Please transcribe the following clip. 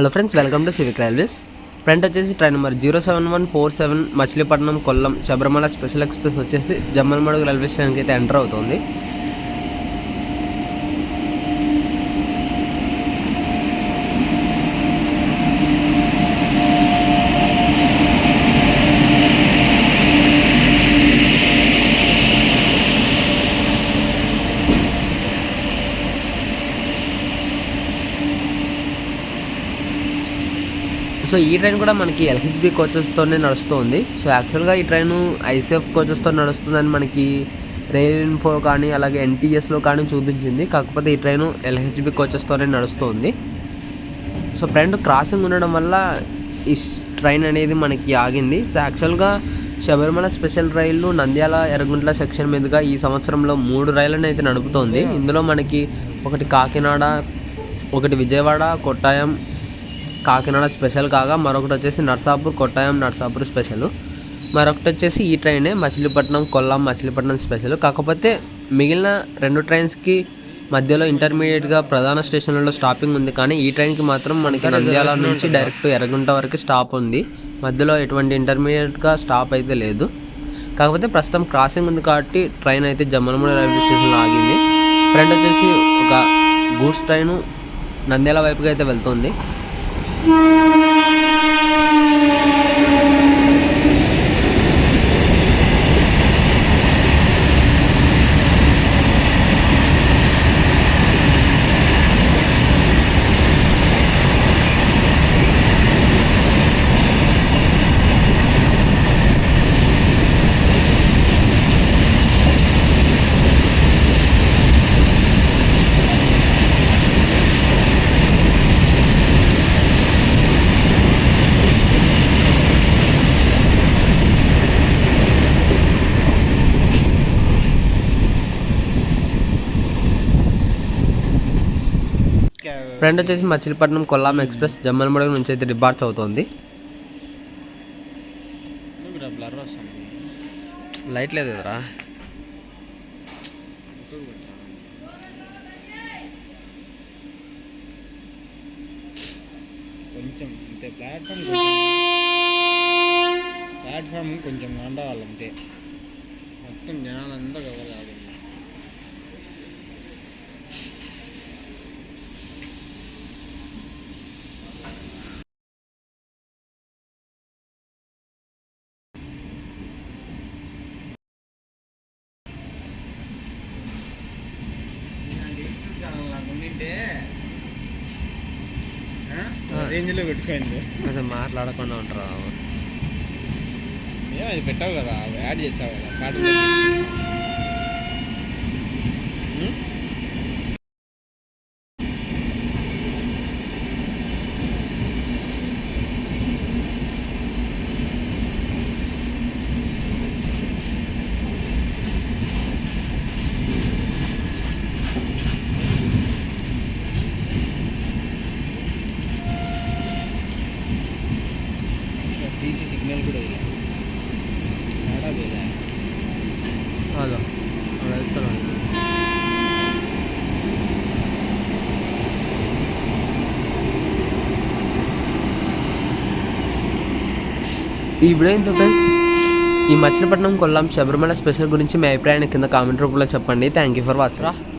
Hello friends, welcome to civic railways. Front వచ్చేసి train number 07147 Machilipatnam Kollam Sabarimala special express వచ్చేసి Jammalamadugu railway స్టేషన్కి అయితే ఎంటర్ అవుతుంది. సో ఈ ట్రైన్ కూడా మనకి ఎల్హెచ్బి కోచెస్తోనే నడుస్తుంది. సో యాక్చువల్గా ఈ ట్రైన్ ఐసీఎఫ్ కోచెస్తో నడుస్తుందని మనకి రైల్ ఇన్ఫో కానీ అలాగే ఎన్టీఎస్లో కానీ చూపించింది. కాకపోతే ఈ ట్రైన్ ఎల్హెచ్బి కోచెస్తోనే నడుస్తుంది. సో ఫ్రంట్ క్రాసింగ్ ఉండడం వల్ల ఈ ట్రైన్ అనేది మనకి ఆగింది. సో యాక్చువల్గా శబరిమల స్పెషల్ రైళ్ళు నంద్యాల ఎర్రగుంట్ల సెక్షన్ మీదుగా ఈ సంవత్సరంలో 3 రైళ్ళని అయితే నడుపుతోంది. ఇందులో మనకి ఒకటి కాకినాడ, ఒకటి విజయవాడ కొట్టాయం కాకినాడ స్పెషల్ కాగా మరొకటి వచ్చేసి నర్సాపూర్ కొట్టాయం నర్సాపూర్ స్పెషల్, మరొకటి వచ్చేసి ఈ ట్రైనే మచిలీపట్నం కొల్లం మచిలీపట్నం స్పెషల్. కాకపోతే మిగిలిన 2 ట్రైన్స్కి మధ్యలో ఇంటర్మీడియట్గా ప్రధాన స్టేషన్లలో స్టాపింగ్ ఉంది. కానీ ఈ ట్రైన్కి మాత్రం మనకి నంద్యాల నుంచి డైరెక్ట్ ఎర్రగుంట వరకు స్టాప్ ఉంది. మధ్యలో ఎటువంటి ఇంటర్మీడియట్గా స్టాప్ అయితే లేదు. కాకపోతే ప్రస్తుతం క్రాసింగ్ ఉంది కాబట్టి ట్రైన్ అయితే జమ్మలమూడి రైల్వే స్టేషన్లో ఆగింది. ఫ్రంట్ వచ్చేసి ఒక గూడ్స్ ట్రైను నంద్యాల వైపుగా అయితే వెళ్తుంది. ఫ్రంట్ వచ్చేసి మచిలీపట్నం కొల్లాం ఎక్స్ప్రెస్ జమ్మలమడుగు నుంచి అయితే డిపార్చ్ అవుతుంది. లైట్ లేదు కదరా. కొంచెం అంతే ప్లాట్ఫామ్ కొంచెం వండవాలి అంతే. మొత్తం జనాలంతా కవర్ కాదు. రేంజ్లో పెట్టుకోండి, అదే మాట్లాడకుండా ఉంటారా. ఏమో అది పెట్టావు కదా, యాడ్ చేసావు కదా పాట. టీసీ సిగ్నల్ కూడా ఇలా అదో వెళ్తున్నాను. ఈ వీడియో ఇంత ఫ్రెండ్స్. ఈ మచిలీపట్నం కొల్లాం శబరిమల స్పెషల్ గురించి మీ అభిప్రాయాన్ని కింద కామెంట్ రూపంలో చెప్పండి. Thank you for watching.